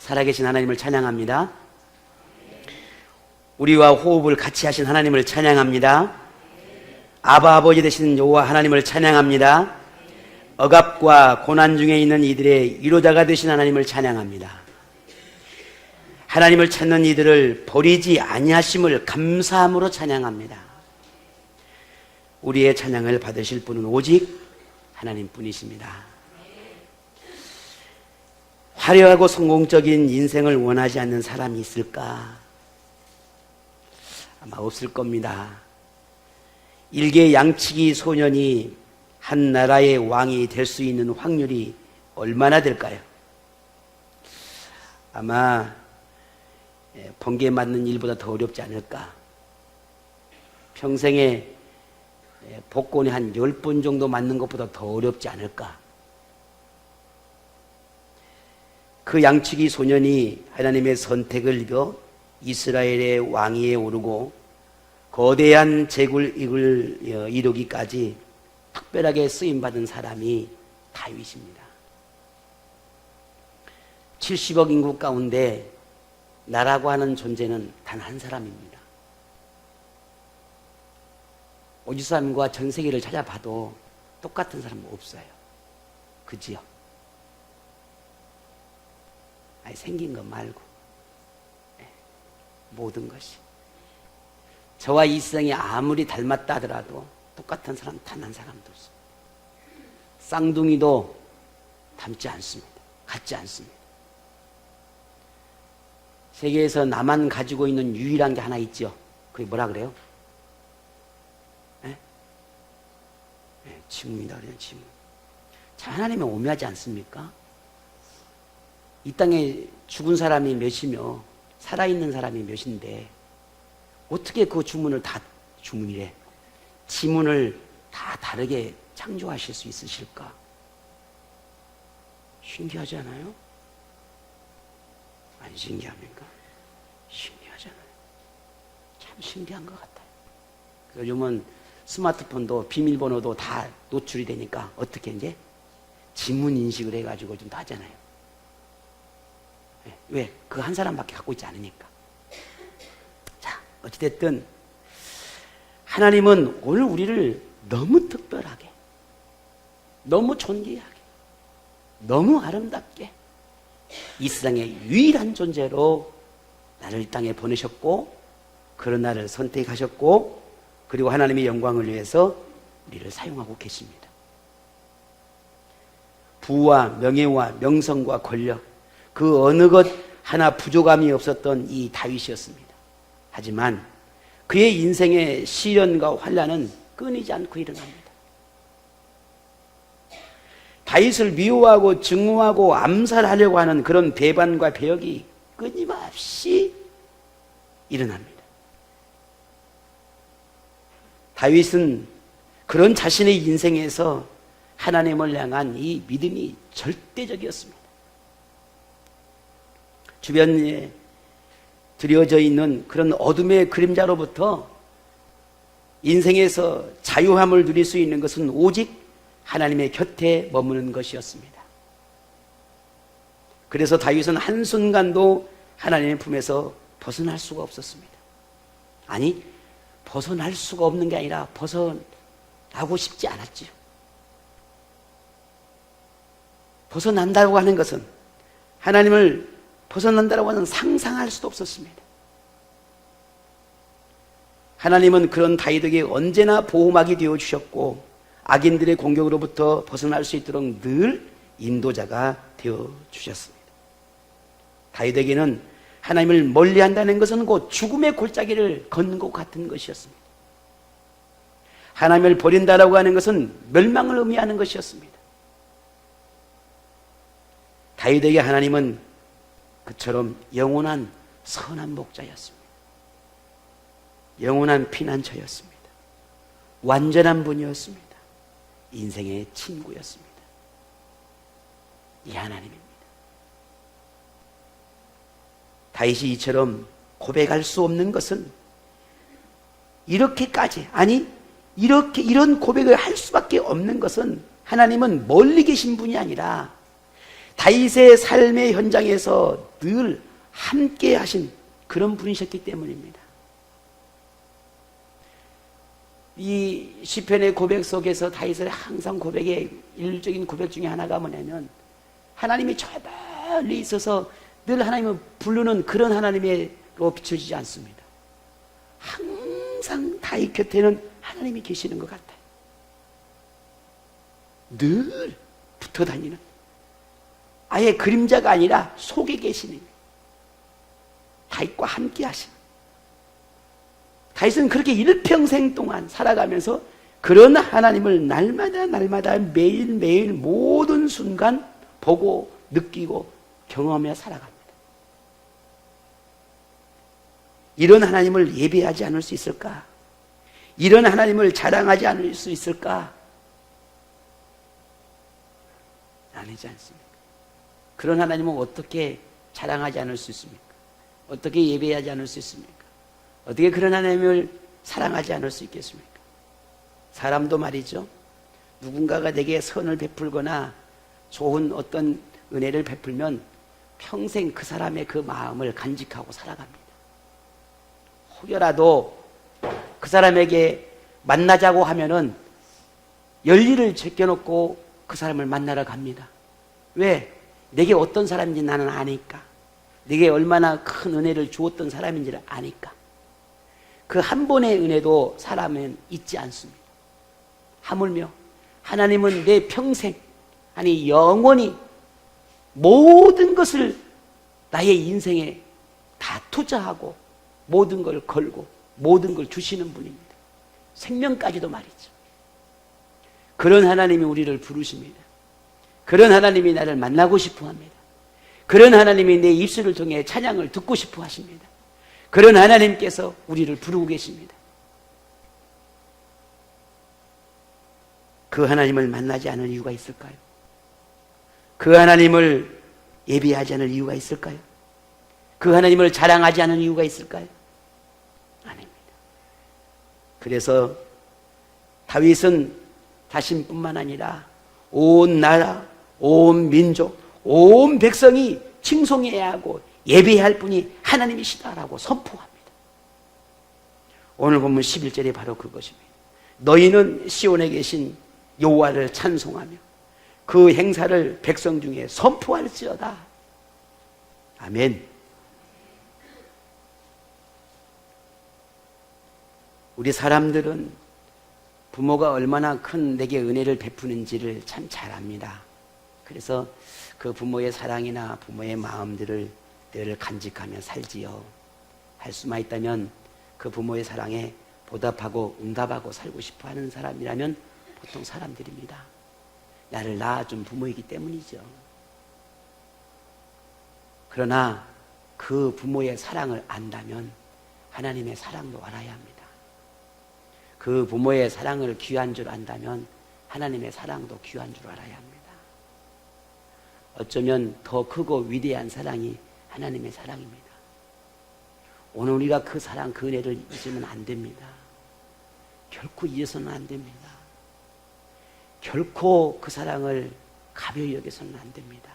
살아계신 하나님을 찬양합니다. 우리와 호흡을 같이 하신 하나님을 찬양합니다. 아바 아버지 되신 여호와 하나님을 찬양합니다. 억압과 고난 중에 있는 이들의 위로자가 되신 하나님을 찬양합니다. 하나님을 찾는 이들을 버리지 아니하심을 감사함으로 찬양합니다. 우리의 찬양을 받으실 분은 오직 하나님뿐이십니다. 화려하고 성공적인 인생을 원하지 않는 사람이 있을까? 아마 없을 겁니다. 일개 양치기 소년이 한 나라의 왕이 될 수 있는 확률이 얼마나 될까요? 아마 번개 맞는 일보다 더 어렵지 않을까? 평생에 복권이 한 10번 정도 맞는 것보다 더 어렵지 않을까? 그 양치기 소년이 하나님의 선택을 입어 이스라엘의 왕위에 오르고 거대한 제국을 이루기까지 특별하게 쓰임받은 사람이 다윗입니다. 70억 인구 가운데 나라고 하는 존재는 단 한 사람입니다. 오지사람과 전 세계를 찾아봐도 똑같은 사람은 없어요. 그지요? 아니, 생긴 것 말고 모든 것이 저와 이성이 아무리 닮았다 하더라도 똑같은 사람 단 한 사람도 없습니다. 쌍둥이도 닮지 않습니다. 같지 않습니다. 세계에서 나만 가지고 있는 유일한 게 하나 있죠. 그게 뭐라 그래요? 지문이다 그래요. 지문. 참 하나님은 오묘하지 않습니까? 이 땅에 죽은 사람이 몇이며 살아있는 사람이 몇인데 어떻게 그 주문을 다 주문이래? 지문을 다 다르게 창조하실 수 있으실까? 신기하지 않아요? 안 신기합니까? 신기하잖아요. 참 신기한 것 같아요. 요즘은 스마트폰도 비밀번호도 다 노출이 되니까 어떻게 이제 지문 인식을 해가지고 좀 다 하잖아요. 왜? 그 한 사람밖에 갖고 있지 않으니까. 자, 어찌됐든 하나님은 오늘 우리를 너무 특별하게, 너무 존귀하게, 너무 아름답게 이 세상의 유일한 존재로 나를 이 땅에 보내셨고, 그런 나를 선택하셨고, 그리고 하나님의 영광을 위해서 우리를 사용하고 계십니다. 부와 명예와 명성과 권력, 그 어느 것 하나 부족함이 없었던 이 다윗이었습니다. 하지만 그의 인생의 시련과 환난은 끊이지 않고 일어납니다. 다윗을 미워하고 증오하고 암살하려고 하는 그런 배반과 배역이 끊임없이 일어납니다. 다윗은 그런 자신의 인생에서 하나님을 향한 이 믿음이 절대적이었습니다. 주변에 드려져 있는 그런 어둠의 그림자로부터 인생에서 자유함을 누릴 수 있는 것은 오직 하나님의 곁에 머무는 것이었습니다. 그래서 다윗은 한순간도 하나님의 품에서 벗어날 수가 없었습니다. 아니, 벗어날 수가 없는 게 아니라 벗어나고 싶지 않았지요. 벗어난다고 하는 것은, 하나님을 벗어난다고 하는 상상할 수도 없었습니다. 하나님은 그런 다윗에게 언제나 보호막이 되어주셨고 악인들의 공격으로부터 벗어날 수 있도록 늘 인도자가 되어주셨습니다. 다윗에게는 하나님을 멀리한다는 것은 곧 죽음의 골짜기를 걷는 것 같은 것이었습니다. 하나님을 버린다라고 하는 것은 멸망을 의미하는 것이었습니다. 다윗에게 하나님은 그처럼 영원한 선한 목자였습니다. 영원한 피난처였습니다. 완전한 분이었습니다. 인생의 친구였습니다. 이 하나님입니다. 다윗이 이처럼 고백할 수 없는 것은 이렇게까지, 아니 이런 고백을 할 수밖에 없는 것은 하나님은 멀리 계신 분이 아니라 다윗의 삶의 현장에서 늘 함께 하신 그런 분이셨기 때문입니다. 이 시편의 고백 속에서 다윗의 항상 고백의 일적인 고백 중에 하나가 뭐냐면, 하나님이 저 멀리 있어서 늘 하나님을 부르는 그런 하나님으로 비춰지지 않습니다. 항상 다윗 곁에는 하나님이 계시는 것 같아요. 늘 붙어 다니는, 아예 그림자가 아니라 속에 계시는, 다윗과 함께 하신. 다윗은 그렇게 일평생 동안 살아가면서 그런 하나님을 날마다 매일매일 모든 순간 보고 느끼고 경험하며 살아갑니다. 이런 하나님을 예배하지 않을 수 있을까? 이런 하나님을 자랑하지 않을 수 있을까? 아니지 않습니까? 그런 하나님은 어떻게 자랑하지 않을 수 있습니까? 어떻게 예배하지 않을 수 있습니까? 어떻게 그런 하나님을 사랑하지 않을 수 있겠습니까? 사람도 말이죠, 누군가가 내게 선을 베풀거나 좋은 어떤 은혜를 베풀면 평생 그 사람의 그 마음을 간직하고 살아갑니다. 혹여라도 그 사람에게 만나자고 하면은 열리를 제껴놓고 그 사람을 만나러 갑니다. 왜? 내게 어떤 사람인지 나는 아니까. 내게 얼마나 큰 은혜를 주었던 사람인지를 아니까. 그 한 번의 은혜도 사람은 잊지 않습니다. 하물며 하나님은 내 평생, 아니 영원히 모든 것을 나의 인생에 다 투자하고 모든 걸 걸고 모든 걸 주시는 분입니다. 생명까지도 말이죠. 그런 하나님이 우리를 부르십니다. 그런 하나님이 나를 만나고 싶어 합니다. 그런 하나님이 내 입술을 통해 찬양을 듣고 싶어 하십니다. 그런 하나님께서 우리를 부르고 계십니다. 그 하나님을 만나지 않을 이유가 있을까요? 그 하나님을 예배하지 않을 이유가 있을까요? 그 하나님을 자랑하지 않을 이유가 있을까요? 아닙니다. 그래서 다윗은 자신뿐만 아니라 온 나라, 온 민족, 온 백성이 칭송해야 하고 예배해야 할 분이 하나님이시다라고 선포합니다. 오늘 본문 11절에 바로 그것입니다. 너희는 시온에 계신 여호와를 찬송하며 그 행사를 백성 중에 선포할지어다. 아멘. 우리 사람들은 부모가 얼마나 큰 내게 은혜를 베푸는지를 참 잘 압니다. 그래서 그 부모의 사랑이나 부모의 마음들을 늘 간직하며 살지요. 할 수만 있다면 그 부모의 사랑에 보답하고 응답하고 살고 싶어 하는 사람이라면 보통 사람들입니다. 나를 낳아준 부모이기 때문이죠. 그러나 그 부모의 사랑을 안다면 하나님의 사랑도 알아야 합니다. 그 부모의 사랑을 귀한 줄 안다면 하나님의 사랑도 귀한 줄 알아야 합니다. 어쩌면 더 크고 위대한 사랑이 하나님의 사랑입니다. 오늘 우리가 그 사랑, 그 은혜를 잊으면 안 됩니다. 결코 잊어서는 안 됩니다. 결코 그 사랑을 가벼이 여겨서는 안 됩니다.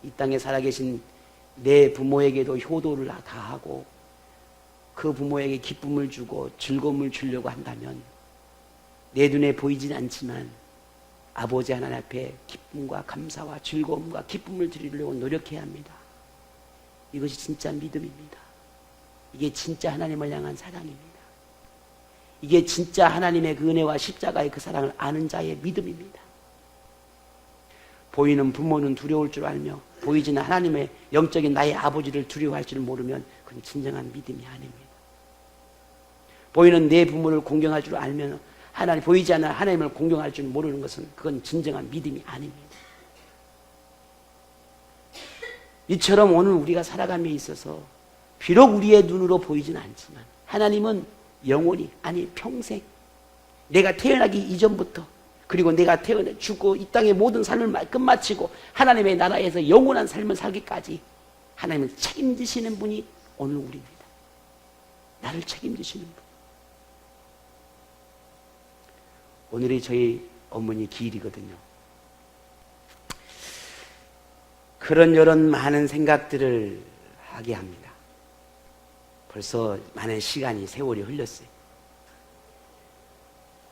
이 땅에 살아계신 내 부모에게도 효도를 다하고 그 부모에게 기쁨을 주고 즐거움을 주려고 한다면 내 눈에 보이진 않지만 아버지 하나님 앞에 기쁨과 감사와 즐거움과 기쁨을 드리려고 노력해야 합니다. 이것이 진짜 믿음입니다. 이게 진짜 하나님을 향한 사랑입니다. 이게 진짜 하나님의 그 은혜와 십자가의 그 사랑을 아는 자의 믿음입니다. 보이는 부모는 두려울 줄 알며 보이지는 하나님의 영적인 나의 아버지를 두려워할 줄 모르면 그건 진정한 믿음이 아닙니다. 보이는 내 부모를 공경할 줄 알면 하나님, 보이지 않는 하나님을 공경할 줄 모르는 것은 그건 진정한 믿음이 아닙니다. 이처럼 오늘 우리가 살아감에 있어서 비록 우리의 눈으로 보이진 않지만 하나님은 영원히, 아니 평생, 내가 태어나기 이전부터 그리고 내가 태어나 죽고 이 땅의 모든 삶을 끝마치고 하나님의 나라에서 영원한 삶을 살기까지 하나님을 책임지시는 분이 오늘 우리입니다. 나를 책임지시는 분. 오늘이 저희 어머니 기일이거든요. 그런저런 많은 생각들을 하게 합니다. 벌써 많은 시간이, 세월이 흘렀어요.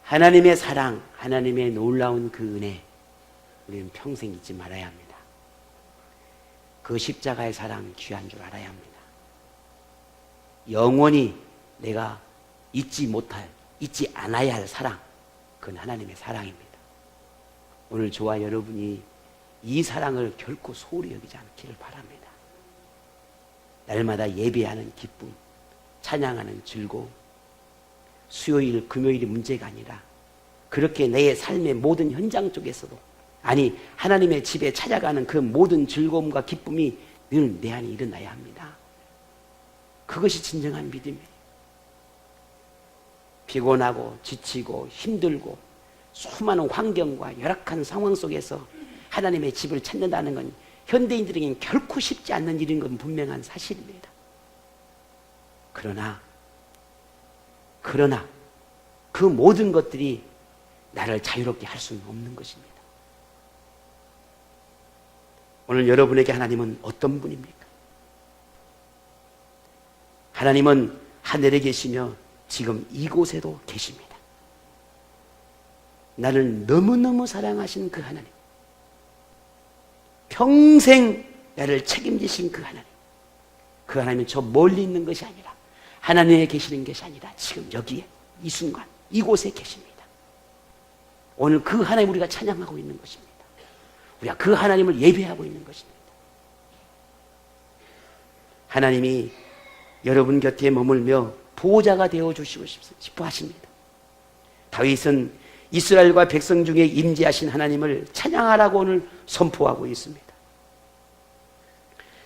하나님의 사랑, 하나님의 놀라운 그 은혜, 우리는 평생 잊지 말아야 합니다. 그 십자가의 사랑 귀한 줄 알아야 합니다. 영원히 내가 잊지 않아야 할 사랑, 그건 하나님의 사랑입니다. 오늘 저와 여러분이 이 사랑을 결코 소홀히 여기지 않기를 바랍니다. 날마다 예배하는 기쁨, 찬양하는 즐거움, 수요일, 금요일이 문제가 아니라 그렇게 내 삶의 모든 현장 쪽에서도, 아니 하나님의 집에 찾아가는 그 모든 즐거움과 기쁨이 늘 내 안에 일어나야 합니다. 그것이 진정한 믿음이에요. 피곤하고 지치고 힘들고 수많은 환경과 열악한 상황 속에서 하나님의 집을 찾는다는 건 현대인들에게는 결코 쉽지 않는 일인 건 분명한 사실입니다. 그러나 그 모든 것들이 나를 자유롭게 할 수는 없는 것입니다. 오늘 여러분에게 하나님은 어떤 분입니까? 하나님은 하늘에 계시며 지금 이곳에도 계십니다. 나를 너무너무 사랑하신 그 하나님, 평생 나를 책임지신 그 하나님, 그 하나님은 저 멀리 있는 것이 아니라, 하나님에 계시는 것이 아니라 지금 여기에, 이 순간 이곳에 계십니다. 오늘 그 하나님 우리가 찬양하고 있는 것입니다. 우리가 그 하나님을 예배하고 있는 것입니다. 하나님이 여러분 곁에 머물며 보호자가 되어주시고 싶어 하십니다. 다윗은 이스라엘과 백성 중에 임재하신 하나님을 찬양하라고 오늘 선포하고 있습니다.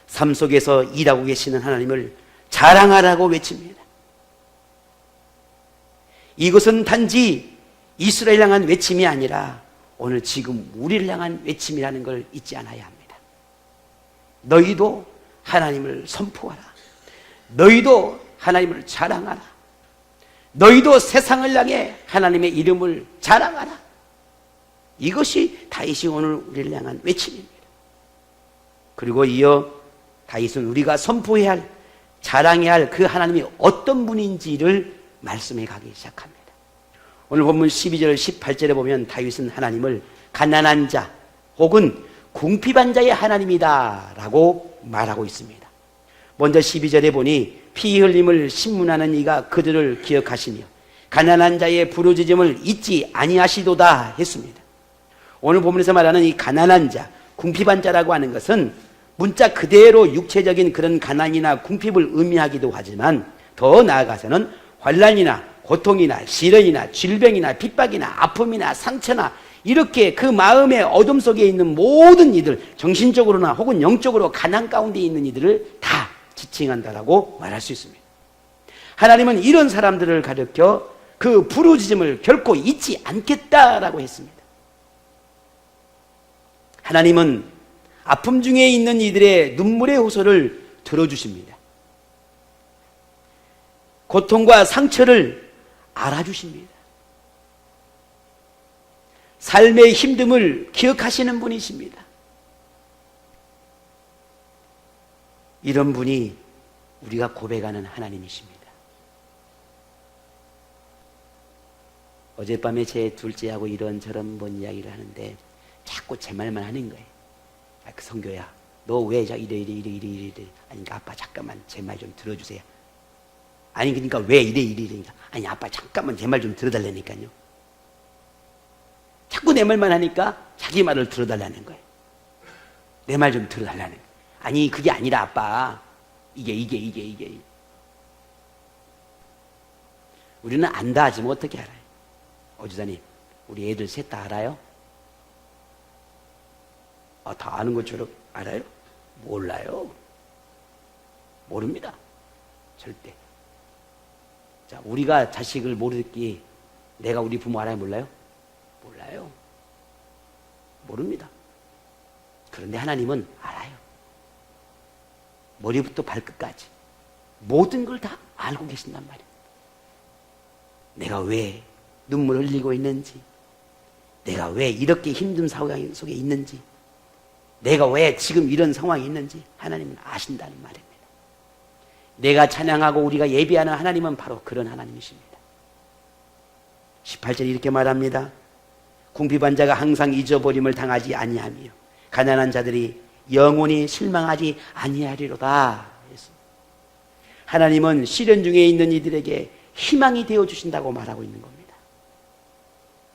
삶 속에서 일하고 계시는 하나님을 자랑하라고 외칩니다. 이것은 단지 이스라엘 향한 외침이 아니라 오늘 지금 우리를 향한 외침이라는 걸 잊지 않아야 합니다. 너희도 하나님을 선포하라. 너희도 하나님을 자랑하라. 너희도 세상을 향해 하나님의 이름을 자랑하라. 이것이 다윗이 오늘 우리를 향한 외침입니다. 그리고 이어 다윗은 우리가 선포해야 할, 자랑해야 할 그 하나님이 어떤 분인지를 말씀해 가기 시작합니다. 오늘 본문 12절 18절에 보면 다윗은 하나님을 가난한 자 혹은 궁핍한 자의 하나님이다 라고 말하고 있습니다. 먼저 12절에 보니 피 흘림을 신문하는 이가 그들을 기억하시며 가난한 자의 부르짖음을 잊지 아니하시도다 했습니다. 오늘 본문에서 말하는 이 가난한 자, 궁핍한 자라고 하는 것은 문자 그대로 육체적인 그런 가난이나 궁핍을 의미하기도 하지만 더 나아가서는 환난이나 고통이나 시련이나 질병이나 핍박이나 아픔이나 상처나 이렇게 그 마음의 어둠 속에 있는 모든 이들, 정신적으로나 혹은 영적으로 가난 가운데 있는 이들을 다 지칭한다라고 말할 수 있습니다. 하나님은 이런 사람들을 가리켜 그 부르짖음을 결코 잊지 않겠다라고 했습니다. 하나님은 아픔 중에 있는 이들의 눈물의 호소를 들어주십니다. 고통과 상처를 알아주십니다. 삶의 힘듦을 기억하시는 분이십니다. 이런 분이 우리가 고백하는 하나님이십니다. 어젯밤에 제 둘째하고 이런저런 뭔 이야기를 하는데 자꾸 제 말만 하는 거예요. 그 성교야, 너 왜 이래. 아니, 아빠 잠깐만 제 말 좀 들어주세요. 아니, 그러니까 왜 이래. 아니, 아빠 잠깐만 제 말 좀 들어달라니까요. 자꾸 내 말만 하니까 자기 말을 들어달라는 거예요. 내 말 좀 들어달라는 거예요. 아니, 그게 아니라 아빠, 이게. 우리는 안다 하지만 어떻게 알아요? 어지사님, 우리 애들 셋 다 알아요? 다 아는 것처럼 알아요? 몰라요. 모릅니다. 절대. 자, 우리가 자식을 모르기, 내가 우리 부모 알아요? 몰라요? 몰라요. 모릅니다. 그런데 하나님은 알아요. 머리부터 발끝까지 모든 걸 다 알고 계신단 말이에요. 내가 왜 눈물 흘리고 있는지, 내가 왜 이렇게 힘든 상황 속에 있는지, 내가 왜 지금 이런 상황이 있는지 하나님은 아신다는 말입니다. 내가 찬양하고 우리가 예배하는 하나님은 바로 그런 하나님이십니다. 18절에 이렇게 말합니다. 궁핍한 자가 항상 잊어버림을 당하지 아니하며 가난한 자들이 영원히 실망하지 아니하리로다. 하나님은 시련 중에 있는 이들에게 희망이 되어주신다고 말하고 있는 겁니다.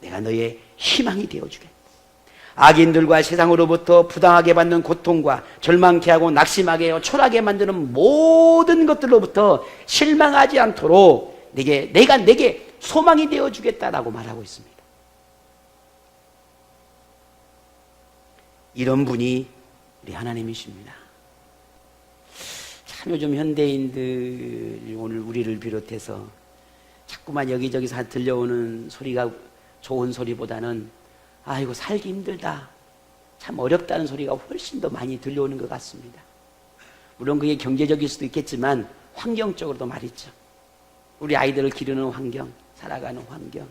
내가 너의 희망이 되어주겠다. 악인들과 세상으로부터 부당하게 받는 고통과 절망케 하고 낙심하게 하고 초라하게 만드는 모든 것들로부터 실망하지 않도록 내가 내게 소망이 되어주겠다라고 말하고 있습니다. 이런 분이 우리 하나님이십니다. 참 요즘 현대인들 오늘 우리를 비롯해서 자꾸만 여기저기서 들려오는 소리가 좋은 소리보다는 아이고 살기 힘들다, 참 어렵다는 소리가 훨씬 더 많이 들려오는 것 같습니다. 물론 그게 경제적일 수도 있겠지만 환경적으로도 말이죠. 우리 아이들을 기르는 환경, 살아가는 환경,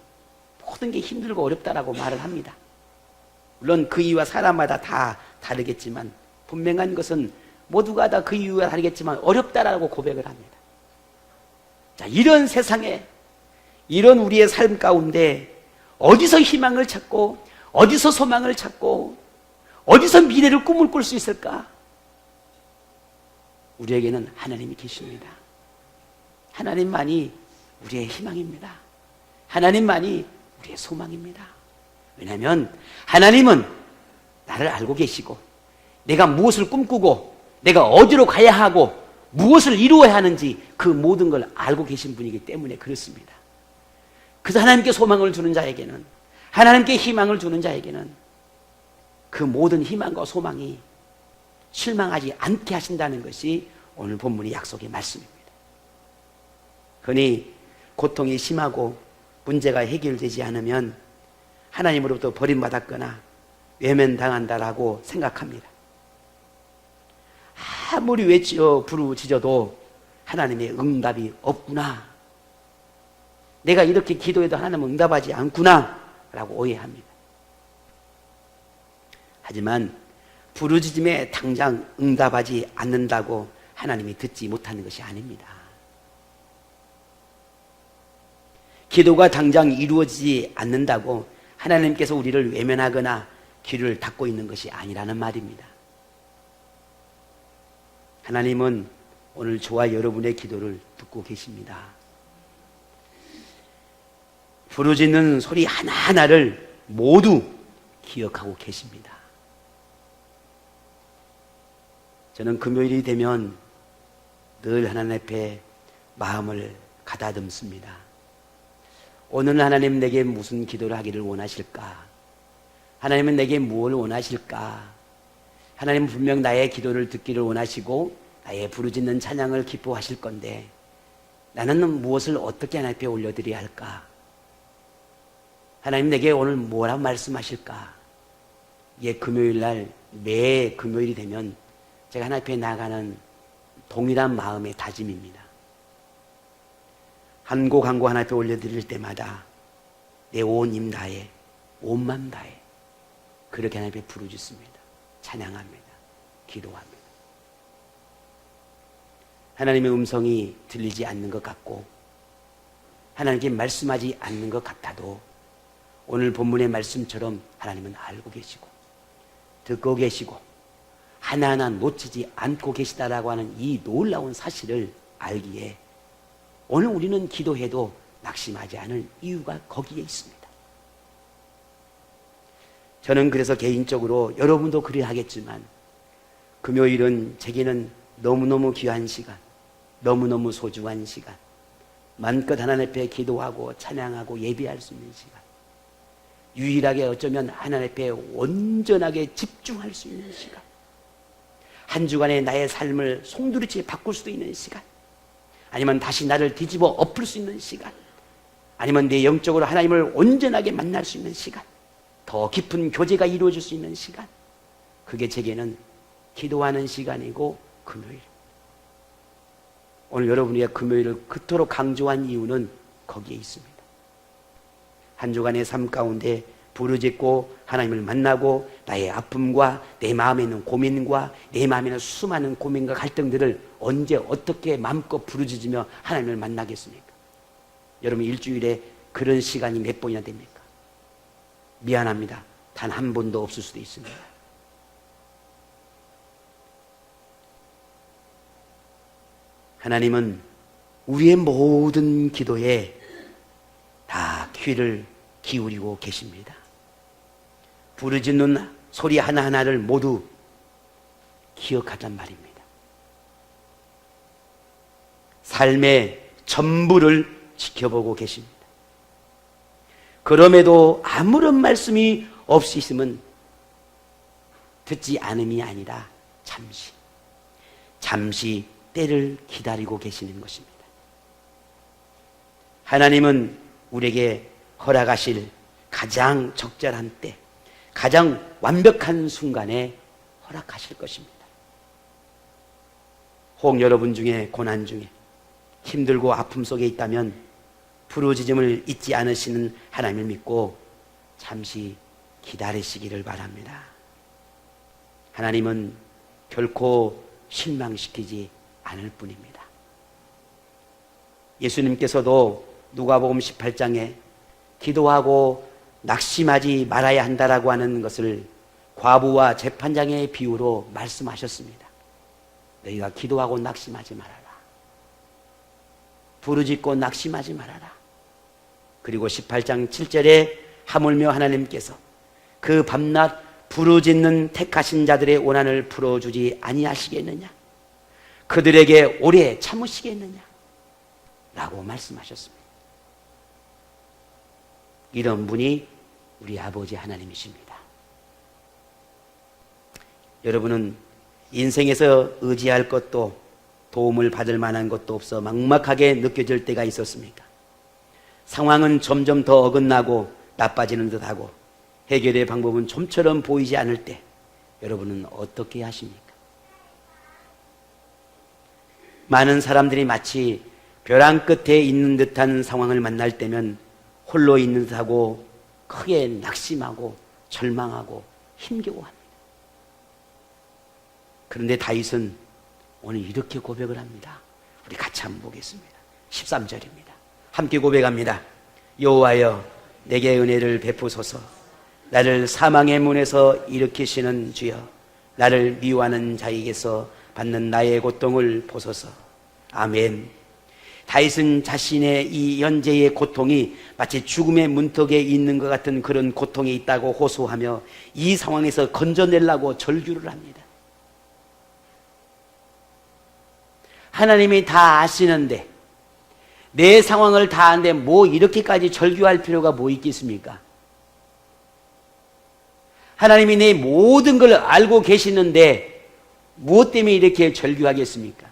모든 게 힘들고 어렵다라고 말을 합니다. 물론 그 이유와 사람마다 다 다르겠지만 분명한 것은 모두가 다 그 이유가 다르겠지만 어렵다라고 고백을 합니다. 자, 이런 세상에, 이런 우리의 삶 가운데 어디서 희망을 찾고 어디서 소망을 찾고 어디서 미래를 꿈을 꿀 수 있을까? 우리에게는 하나님이 계십니다. 하나님만이 우리의 희망입니다. 하나님만이 우리의 소망입니다. 왜냐하면 하나님은 나를 알고 계시고 내가 무엇을 꿈꾸고 내가 어디로 가야 하고 무엇을 이루어야 하는지 그 모든 걸 알고 계신 분이기 때문에 그렇습니다. 그래서 하나님께 소망을 주는 자에게는, 하나님께 희망을 주는 자에게는 그 모든 희망과 소망이 실망하지 않게 하신다는 것이 오늘 본문의 약속의 말씀입니다. 흔히 고통이 심하고 문제가 해결되지 않으면 하나님으로부터 버림받았거나 외면당한다라고 생각합니다. 아무리 외쳐 부르짖어도 하나님의 응답이 없구나, 내가 이렇게 기도해도 하나님은 응답하지 않구나 라고 오해합니다. 하지만 부르짖음에 당장 응답하지 않는다고 하나님이 듣지 못하는 것이 아닙니다. 기도가 당장 이루어지지 않는다고 하나님께서 우리를 외면하거나 귀를 닫고 있는 것이 아니라는 말입니다. 하나님은 오늘 저와 여러분의 기도를 듣고 계십니다. 부르짖는 소리 하나하나를 모두 기억하고 계십니다. 저는 금요일이 되면 늘 하나님 앞에 마음을 가다듬습니다. 오늘 하나님 내게 무슨 기도를 하기를 원하실까? 하나님은 내게 무엇을 원하실까? 하나님은 분명 나의 기도를 듣기를 원하시고 나의 부르짖는 찬양을 기뻐하실 건데 나는 무엇을 어떻게 하나님 앞에 올려드려야 할까? 하나님 내게 오늘 뭐라고 말씀하실까? 이게 금요일날 매 금요일이 되면 제가 하나님 앞에 나가는 동일한 마음의 다짐입니다. 한 곡 한 곡 하나님 앞에 올려드릴 때마다 내 온 힘 다해, 온 맘 다해 그렇게 하나님 앞에 부르짖습니다. 찬양합니다. 기도합니다. 하나님의 음성이 들리지 않는 것 같고 하나님께 말씀하지 않는 것 같아도 오늘 본문의 말씀처럼 하나님은 알고 계시고 듣고 계시고 하나하나 놓치지 않고 계시다라고 하는 이 놀라운 사실을 알기에 오늘 우리는 기도해도 낙심하지 않을 이유가 거기에 있습니다. 저는 그래서 개인적으로 여러분도 그래야 하겠지만 금요일은 제게는 너무너무 귀한 시간, 너무너무 소중한 시간, 마음껏 하나님 앞에 기도하고 찬양하고 예배할 수 있는 시간, 유일하게 어쩌면 하나님 앞에 온전하게 집중할 수 있는 시간, 한 주간의 나의 삶을 송두리째 바꿀 수도 있는 시간, 아니면 다시 나를 뒤집어 엎을 수 있는 시간, 아니면 내 영적으로 하나님을 온전하게 만날 수 있는 시간, 더 깊은 교제가 이루어질 수 있는 시간, 그게 제게는 기도하는 시간이고 금요일. 오늘 여러분이 금요일을 그토록 강조한 이유는 거기에 있습니다. 한 주간의 삶 가운데 부르짖고 하나님을 만나고 나의 아픔과 내 마음에 있는 고민과 내 마음에 있는 수많은 고민과 갈등들을 언제 어떻게 마음껏 부르짖으며 하나님을 만나겠습니까? 여러분 일주일에 그런 시간이 몇 번이나 됩니까? 미안합니다. 단 한 번도 없을 수도 있습니다. 하나님은 우리의 모든 기도에 다 귀를 기울이고 계십니다. 부르짖는 소리 하나하나를 모두 기억하단 말입니다. 삶의 전부를 지켜보고 계십니다. 그럼에도 아무런 말씀이 없이 있으면 듣지 않음이 아니라 잠시 때를 기다리고 계시는 것입니다. 하나님은 우리에게 허락하실 가장 적절한 때, 가장 완벽한 순간에 허락하실 것입니다. 혹 여러분 중에 고난 중에 힘들고 아픔 속에 있다면 부르짖음을 잊지 않으시는 하나님을 믿고 잠시 기다리시기를 바랍니다. 하나님은 결코 실망시키지 않을 뿐입니다. 예수님께서도 누가복음 18장에 기도하고 낙심하지 말아야 한다라고 하는 것을 과부와 재판장의 비유로 말씀하셨습니다. 너희가 기도하고 낙심하지 말아라. 부르짖고 낙심하지 말아라. 그리고 18장 7절에 하물며 하나님께서 그 밤낮 부르짖는 택하신 자들의 원한을 풀어주지 아니하시겠느냐? 그들에게 오래 참으시겠느냐? 라고 말씀하셨습니다. 이런 분이 우리 아버지 하나님이십니다. 여러분은 인생에서 의지할 것도 도움을 받을 만한 것도 없어 막막하게 느껴질 때가 있었습니까? 상황은 점점 더 어긋나고 나빠지는 듯하고 해결의 방법은 좀처럼 보이지 않을 때 여러분은 어떻게 하십니까? 많은 사람들이 마치 벼랑 끝에 있는 듯한 상황을 만날 때면 홀로 있는 듯하고 크게 낙심하고 절망하고 힘겨워합니다. 그런데 다윗은 오늘 이렇게 고백을 합니다. 우리 같이 한번 보겠습니다. 13절입니다. 함께 고백합니다. 여호와여 내게 은혜를 베푸소서. 나를 사망의 문에서 일으키시는 주여, 나를 미워하는 자에게서 받는 나의 고통을 보소서. 아멘. 다윗은 자신의 이 현재의 고통이 마치 죽음의 문턱에 있는 것 같은 그런 고통이 있다고 호소하며 이 상황에서 건져내려고 절규를 합니다. 하나님이 다 아시는데, 내 상황을 다 아는데 뭐 이렇게까지 절규할 필요가 뭐 있겠습니까? 하나님이 내 모든 걸 알고 계시는데 무엇 때문에 이렇게 절규하겠습니까?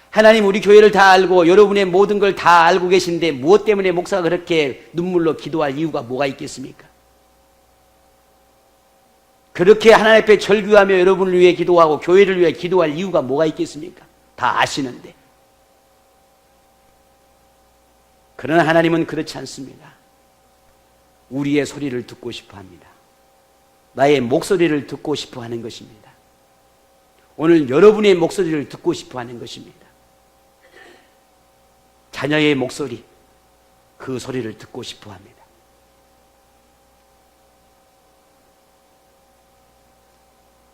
하나님 우리 교회를 다 알고 여러분의 모든 걸 다 알고 계신데 무엇 때문에 목사가 그렇게 눈물로 기도할 이유가 뭐가 있겠습니까? 그렇게 하나님 앞에 절규하며 여러분을 위해 기도하고 교회를 위해 기도할 이유가 뭐가 있겠습니까? 다 아시는데. 그러나 하나님은 그렇지 않습니다. 우리의 소리를 듣고 싶어 합니다. 나의 목소리를 듣고 싶어 하는 것입니다. 오늘 여러분의 목소리를 듣고 싶어 하는 것입니다. 자녀의 목소리, 그 소리를 듣고 싶어 합니다.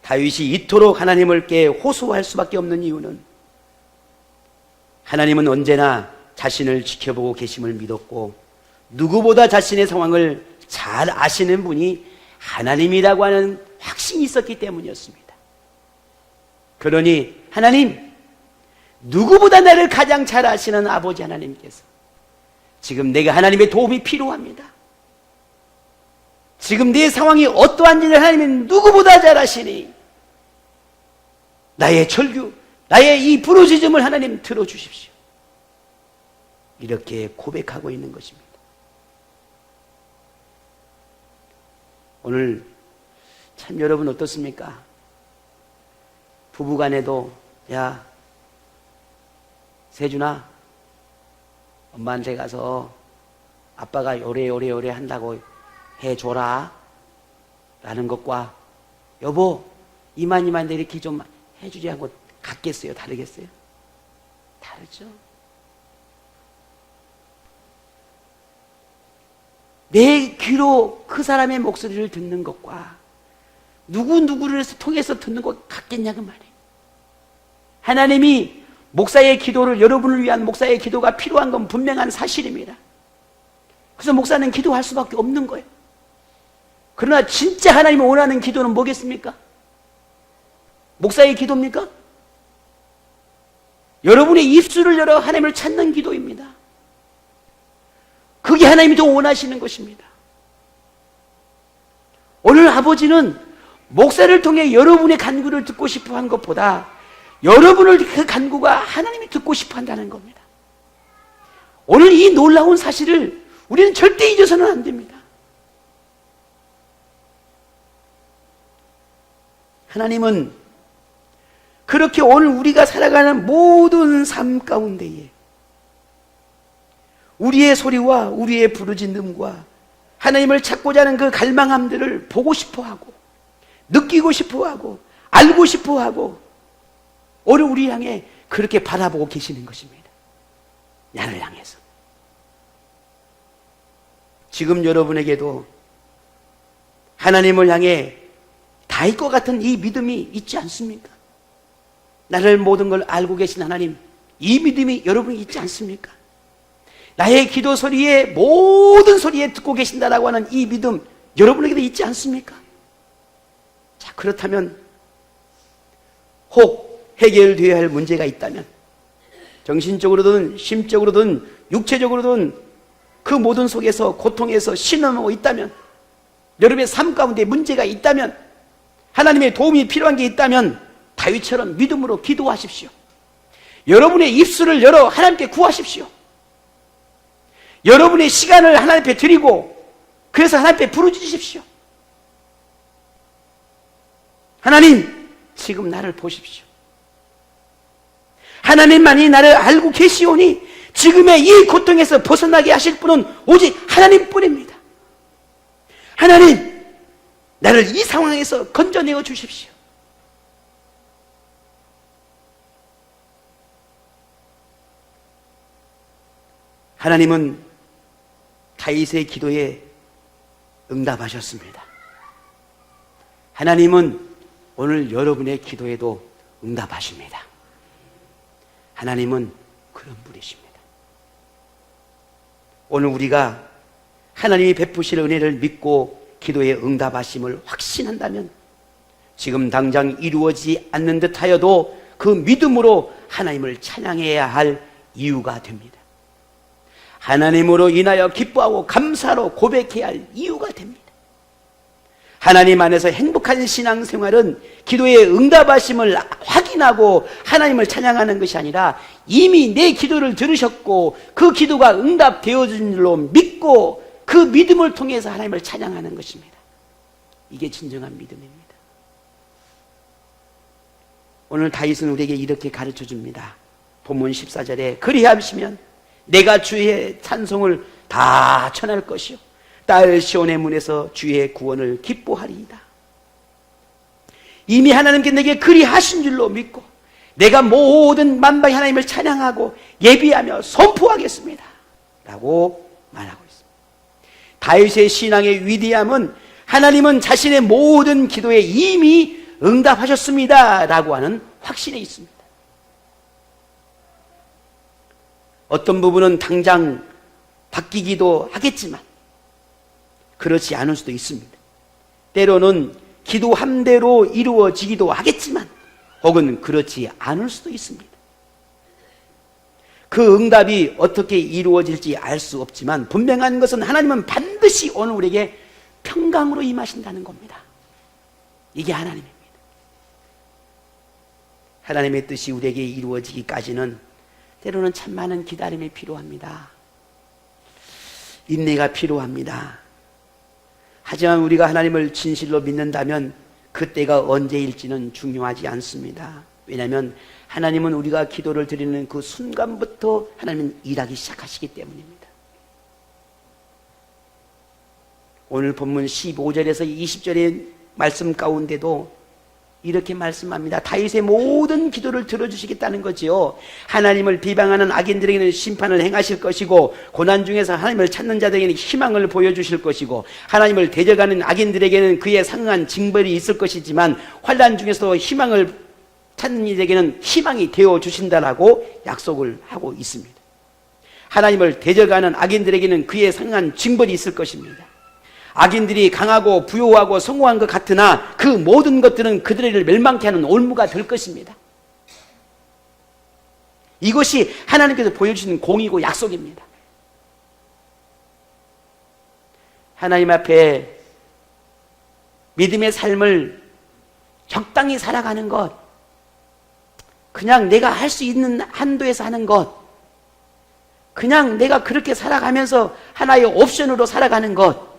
다윗이 이토록 하나님께 호소할 수밖에 없는 이유는 하나님은 언제나 자신을 지켜보고 계심을 믿었고 누구보다 자신의 상황을 잘 아시는 분이 하나님이라고 하는 확신이 있었기 때문이었습니다. 그러니 하나님, 누구보다 나를 가장 잘 아시는 아버지 하나님께서 지금 내가 하나님의 도움이 필요합니다. 지금 내 상황이 어떠한지를 하나님은 누구보다 잘 아시니 나의 절규, 나의 이 부르짖음을 하나님 들어주십시오. 이렇게 고백하고 있는 것입니다. 오늘 참 여러분 어떻습니까? 부부간에도 야 세준아 엄마한테 가서 아빠가 요래 한다고 해줘라 라는 것과 여보 이만인데 이렇게 좀 해주지 하고 같겠어요? 다르겠어요? 다르죠. 내 귀로 그 사람의 목소리를 듣는 것과 누구를 통해서 듣는 것 같겠냐 그 말이에요. 하나님이 목사의 기도를, 여러분을 위한 목사의 기도가 필요한 건 분명한 사실입니다. 그래서 목사는 기도할 수밖에 없는 거예요. 그러나 진짜 하나님이 원하는 기도는 뭐겠습니까? 목사의 기도입니까? 여러분의 입술을 열어 하나님을 찾는 기도입니다. 그게 하나님이 더 원하시는 것입니다. 오늘 아버지는 목사를 통해 여러분의 간구를 듣고 싶어 한 것보다 여러분을 그 간구가 하나님이 듣고 싶어 한다는 겁니다. 오늘 이 놀라운 사실을 우리는 절대 잊어서는 안 됩니다. 하나님은 그렇게 오늘 우리가 살아가는 모든 삶 가운데에 우리의 소리와 우리의 부르짖음과 하나님을 찾고자 하는 그 갈망함들을 보고 싶어하고 느끼고 싶어하고 알고 싶어하고 오늘 우리 향해 그렇게 바라보고 계시는 것입니다. 나를 향해서. 지금 여러분에게도 하나님을 향해 다윗 것 같은 이 믿음이 있지 않습니까? 나를 모든 걸 알고 계신 하나님, 이 믿음이 여러분에게 있지 않습니까? 나의 기도 소리에 모든 소리에 듣고 계신다라고 하는 이 믿음 여러분에게도 있지 않습니까? 자, 그렇다면 혹 해결되어야 할 문제가 있다면 정신적으로든 심적으로든 육체적으로든 그 모든 속에서 고통에서 신음하고 있다면 여러분의 삶 가운데 문제가 있다면 하나님의 도움이 필요한 게 있다면 다윗처럼 믿음으로 기도하십시오. 여러분의 입술을 열어 하나님께 구하십시오. 여러분의 시간을 하나님 앞에 드리고 그래서 하나님 앞에 부르짖으십시오. 하나님, 지금 나를 보십시오. 하나님만이 나를 알고 계시오니 지금의 이 고통에서 벗어나게 하실 분은 오직 하나님뿐입니다. 하나님, 나를 이 상황에서 건져내어 주십시오. 하나님은 다윗의 기도에 응답하셨습니다. 하나님은 오늘 여러분의 기도에도 응답하십니다. 하나님은 그런 분이십니다. 오늘 우리가 하나님이 베푸실 은혜를 믿고 기도에 응답하심을 확신한다면 지금 당장 이루어지지 않는 듯 하여도 그 믿음으로 하나님을 찬양해야 할 이유가 됩니다. 하나님으로 인하여 기뻐하고 감사로 고백해야 할 이유가 됩니다. 하나님 안에서 행복한 신앙생활은 기도에 응답하심을 확인하고 하나님을 찬양하는 것이 아니라 이미 내 기도를 들으셨고 그 기도가 응답되어진 줄로 믿고 그 믿음을 통해서 하나님을 찬양하는 것입니다. 이게 진정한 믿음입니다. 오늘 다윗은 우리에게 이렇게 가르쳐 줍니다. 본문 14절에 그리하시면 내가 주의 찬송을 다 전할 것이요 딸 시온의 문에서 주의 구원을 기뻐하리이다. 이미 하나님께 내게 그리하신 줄로 믿고 내가 모든 만방의 하나님을 찬양하고 예비하며 선포하겠습니다 라고 말하고 있습니다. 다윗의 신앙의 위대함은 하나님은 자신의 모든 기도에 이미 응답하셨습니다 라고 하는 확신에 있습니다. 어떤 부분은 당장 바뀌기도 하겠지만 그렇지 않을 수도 있습니다. 때로는 기도한 대로 이루어지기도 하겠지만 혹은 그렇지 않을 수도 있습니다. 그 응답이 어떻게 이루어질지 알 수 없지만 분명한 것은 하나님은 반드시 오늘 우리에게 평강으로 임하신다는 겁니다. 이게 하나님입니다. 하나님의 뜻이 우리에게 이루어지기까지는 때로는 참 많은 기다림이 필요합니다. 인내가 필요합니다. 하지만 우리가 하나님을 진실로 믿는다면 그때가 언제일지는 중요하지 않습니다. 왜냐하면 하나님은 우리가 기도를 드리는 그 순간부터 하나님은 일하기 시작하시기 때문입니다. 오늘 본문 15절에서 20절의 말씀 가운데도 이렇게 말씀합니다. 다윗의 모든 기도를 들어주시겠다는 거지요. 하나님을 비방하는 악인들에게는 심판을 행하실 것이고, 고난 중에서 하나님을 찾는 자들에게는 희망을 보여주실 것이고, 하나님을 대적하는 악인들에게는 그에 상응한 징벌이 있을 것이지만, 환난 중에서도 희망을 찾는 이들에게는 희망이 되어주신다라고 약속을 하고 있습니다. 하나님을 대적하는 악인들에게는 그에 상응한 징벌이 있을 것입니다. 악인들이 강하고 부요하고 성공한 것 같으나 그 모든 것들은 그들을 멸망케 하는 올무가 될 것입니다. 이것이 하나님께서 보여주시는 공의고 약속입니다. 하나님 앞에 믿음의 삶을 적당히 살아가는 것, 그냥 내가 할 수 있는 한도에서 하는 것, 그냥 내가 그렇게 살아가면서 하나의 옵션으로 살아가는 것,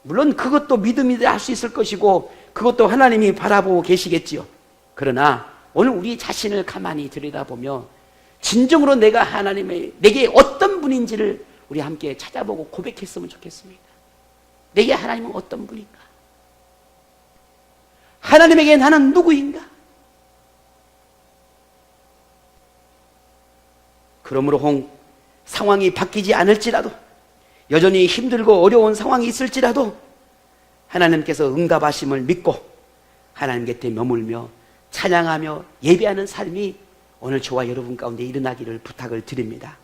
물론 그것도 믿음이 할 수 있을 것이고 그것도 하나님이 바라보고 계시겠지요. 그러나 오늘 우리 자신을 가만히 들여다보며 진정으로 내가 하나님의 내게 어떤 분인지를 우리 함께 찾아보고 고백했으면 좋겠습니다. 내게 하나님은 어떤 분인가? 하나님에게 나는 누구인가? 그러므로 상황이 바뀌지 않을지라도, 여전히 힘들고 어려운 상황이 있을지라도 하나님께서 응답하심을 믿고 하나님 곁에 머물며 찬양하며 예배하는 삶이 오늘 저와 여러분 가운데 일어나기를 부탁을 드립니다.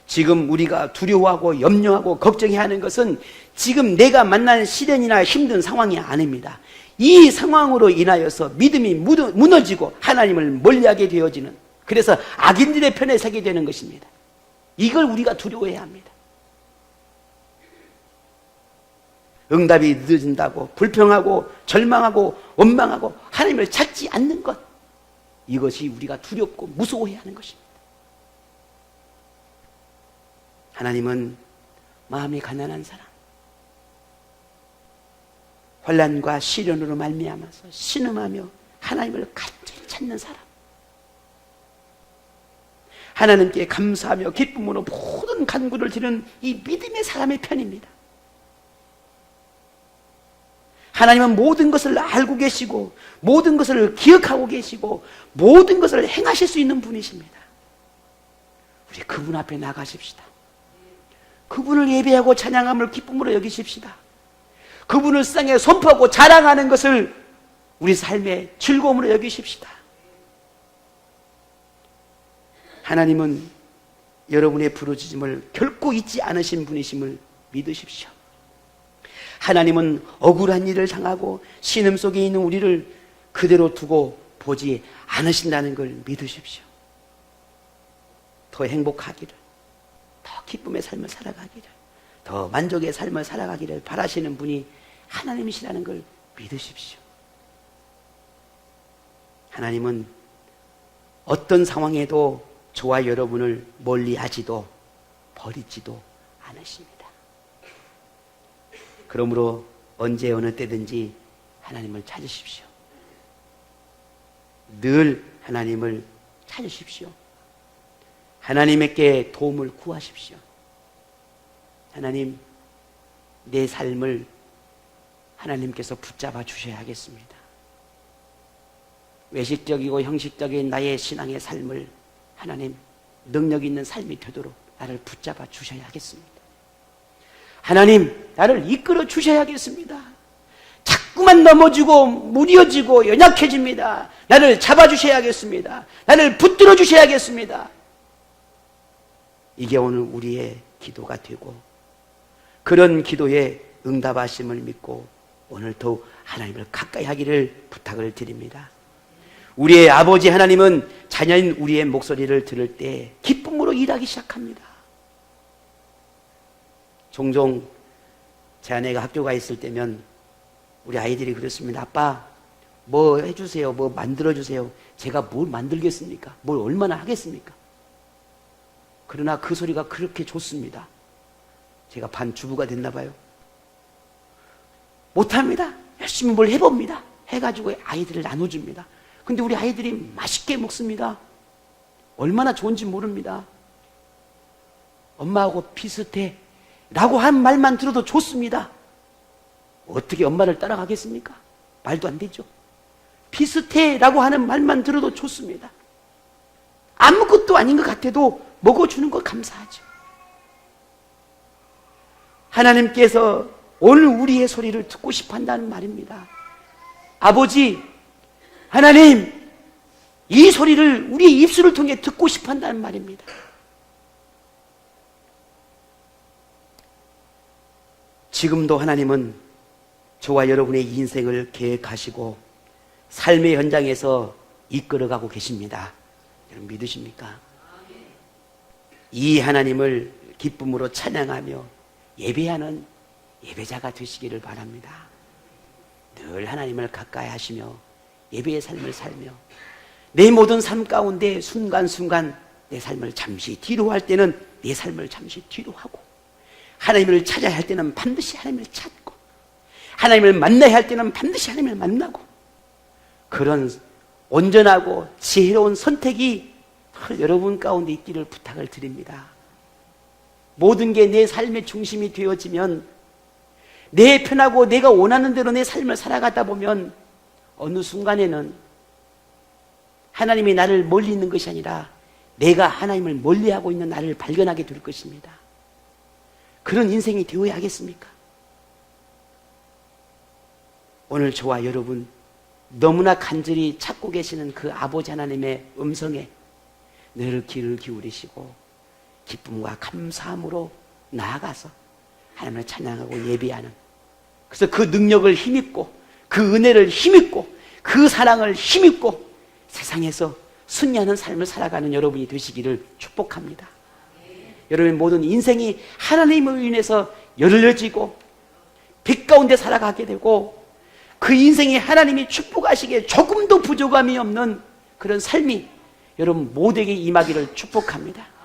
지금 우리가 두려워하고 염려하고 걱정해야 하는 것은 지금 내가 만난 시련이나 힘든 상황이 아닙니다. 이 상황으로 인하여서 믿음이 무너지고 하나님을 멀리하게 되어지는, 그래서 악인들의 편에 서게 되는 것입니다. 이걸 우리가 두려워해야 합니다. 응답이 늦어진다고 불평하고 절망하고 원망하고 하나님을 찾지 않는 것, 이것이 우리가 두렵고 무서워해야 하는 것입니다. 하나님은 마음이 가난한 사람, 환난과 시련으로 말미암아서 신음하며 하나님을 간절히 찾는 사람, 하나님께 감사하며 기쁨으로 모든 간구를 드리는 이 믿음의 사람의 편입니다. 하나님은 모든 것을 알고 계시고 모든 것을 기억하고 계시고 모든 것을 행하실 수 있는 분이십니다. 우리 그분 앞에 나가십시다. 그분을 예배하고 찬양함을 기쁨으로 여기십시다. 그분을 세상에 선포하고 자랑하는 것을 우리 삶의 즐거움으로 여기십시다. 하나님은 여러분의 부르짖음을 결코 잊지 않으신 분이심을 믿으십시오. 하나님은 억울한 일을 당하고 신음 속에 있는 우리를 그대로 두고 보지 않으신다는 걸 믿으십시오. 더 행복하기를, 더 기쁨의 삶을 살아가기를, 더 만족의 삶을 살아가기를 바라시는 분이 하나님이시라는 걸 믿으십시오. 하나님은 어떤 상황에도 저와 여러분을 멀리하지도 버리지도 않으십니다. 그러므로 언제 어느 때든지 하나님을 찾으십시오. 늘 하나님을 찾으십시오. 하나님께 도움을 구하십시오. 하나님, 내 삶을 하나님께서 붙잡아 주셔야 하겠습니다. 외식적이고 형식적인 나의 신앙의 삶을 하나님, 능력 있는 삶이 되도록 나를 붙잡아 주셔야 하겠습니다. 하나님, 나를 이끌어 주셔야겠습니다. 자꾸만 넘어지고 무뎌지고 연약해집니다. 나를 잡아주셔야겠습니다. 나를 붙들어 주셔야겠습니다. 이게 오늘 우리의 기도가 되고 그런 기도에 응답하심을 믿고 오늘 더욱 하나님을 가까이 하기를 부탁을 드립니다. 우리의 아버지 하나님은 자녀인 우리의 목소리를 들을 때 기쁨으로 일하기 시작합니다. 종종 제 아내가 학교가 있을 때면 우리 아이들이 그랬습니다. 아빠, 뭐 해주세요. 뭐 만들어주세요. 제가 뭘 만들겠습니까? 뭘 얼마나 하겠습니까? 그러나 그 소리가 그렇게 좋습니다. 제가 반주부가 됐나 봐요. 못합니다. 열심히 뭘 해봅니다. 해가지고 아이들을 나눠줍니다. 근데 우리 아이들이 맛있게 먹습니다. 얼마나 좋은지 모릅니다. 엄마하고 비슷해 라고 한 말만 들어도 좋습니다. 어떻게 엄마를 따라가겠습니까? 말도 안 되죠. 비슷해라고 하는 말만 들어도 좋습니다. 아무것도 아닌 것 같아도 먹어주는 거 감사하죠. 하나님께서 오늘 우리의 소리를 듣고 싶어 한다는 말입니다. 아버지, 하나님, 이 소리를 우리의 입술을 통해 듣고 싶어 한다는 말입니다. 지금도 하나님은 저와 여러분의 인생을 계획하시고 삶의 현장에서 이끌어가고 계십니다. 여러분 믿으십니까? 이 하나님을 기쁨으로 찬양하며 예배하는 예배자가 되시기를 바랍니다. 늘 하나님을 가까이 하시며 예배의 삶을 살며 내 모든 삶 가운데 순간순간 내 삶을 잠시 뒤로 할 때는 내 삶을 잠시 뒤로 하고 하나님을 찾아야 할 때는 반드시 하나님을 찾고 하나님을 만나야 할 때는 반드시 하나님을 만나고 그런 온전하고 지혜로운 선택이 여러분 가운데 있기를 부탁을 드립니다. 모든 게 내 삶의 중심이 되어지면 내 편하고 내가 원하는 대로 내 삶을 살아가다 보면 어느 순간에는 하나님이 나를 멀리 있는 것이 아니라 내가 하나님을 멀리하고 있는 나를 발견하게 될 것입니다. 그런 인생이 되어야 하겠습니까? 오늘 저와 여러분 너무나 간절히 찾고 계시는 그 아버지 하나님의 음성에 늘 귀를 기울이시고 기쁨과 감사함으로 나아가서 하나님을 찬양하고 예배하는, 그래서 그 능력을 힘입고 그 은혜를 힘입고 그 사랑을 힘입고 세상에서 승리하는 삶을 살아가는 여러분이 되시기를 축복합니다. 여러분의 모든 인생이 하나님을 인해서 열려지고 빛 가운데 살아가게 되고 그 인생이 하나님이 축복하시기에 조금도 부족함이 없는 그런 삶이 여러분 모두에게 임하기를 축복합니다.